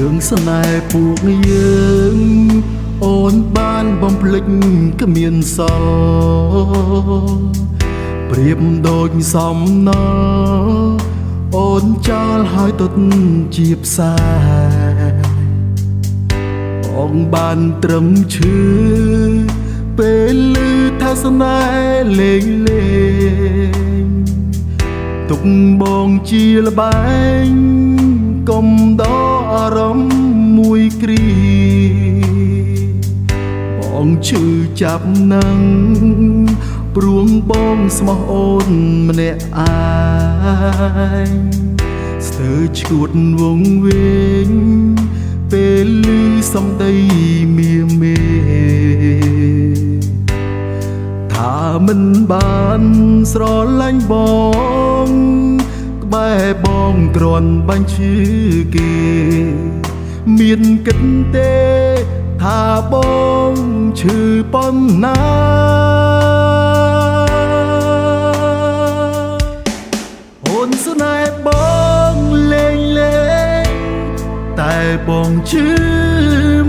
រឿងស្នេហ៍ពួកយើងអូនបានបំភ្លេចគ្មានសល់ប្រៀបដូចសំណល់អូនចោលហើយទុតជាផ្សាបងបានត្រឹមឈឺពេលឮថាស្នេហ៍លេងលេងទុកបងជាលបែងកុំដកអារម្មណ៍មួយគ្រីបងឈឺចាប់នឹងព្រួងបងស្មោះអូនម្នាក់ឯងស្ទើរឈួតវងវែងពេលឮសំដីមៀមេថាមិនបានស្រឡាញ់បងក្បែរបងគ្រាន់បាញ់ឈឺគេមានគិតទេថាបងឈឺប៉ុណ្ណាអូនស្នេហ៍បងលេងលេងតែបងឈឺ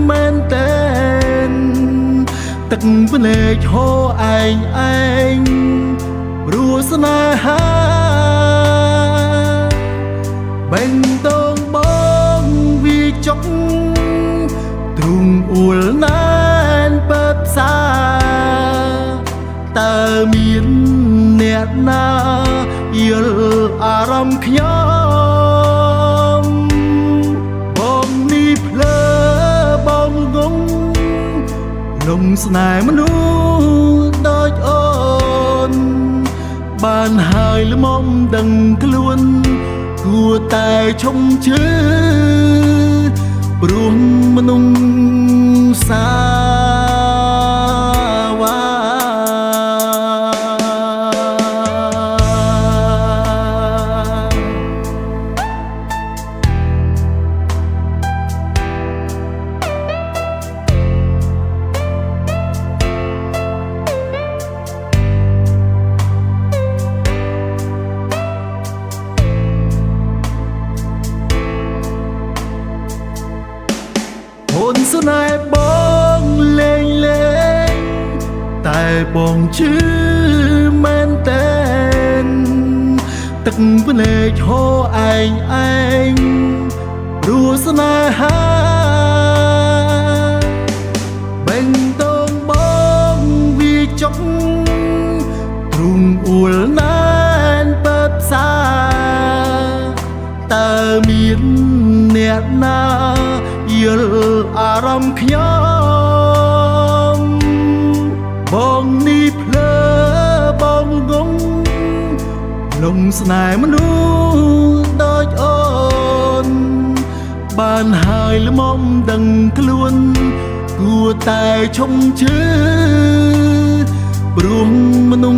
មែនតែនទឹកភ្នែកហូរឯងព្រោះស្នេហាបេងតងបងវាចុកទ្រូងអួលណែនបិទផ្សាតើមានអ្នកណាយល់អារម្មណ៍ខ្ញុំបងនេះភ្លើបងងងលងស្នេហ៍មនុស្សដូចអូនបានហើយល្មមដឹងខ្លួនគួរតែឈុំឈឺព្រោះមនុស្សសាវ៉ាអូនស្នេហ៍បងលេងលេងតែបងឈឺមែនតែនទឹកភ្នែកហូរឯងព្រោះស្នេហាបេងតងបងវាចុកទ្រូងអួលណែនបិទផ្សាតើមានអ្នកណាយល់អារម្មណ៍ខ្ញុំបងនេះភ្លើបងងងលងស្នេហ៍មនុស្សដូចអូនបានហើយល្មមដឹងខ្លួនគួរតែឈុំឈឺព្រោះមនុ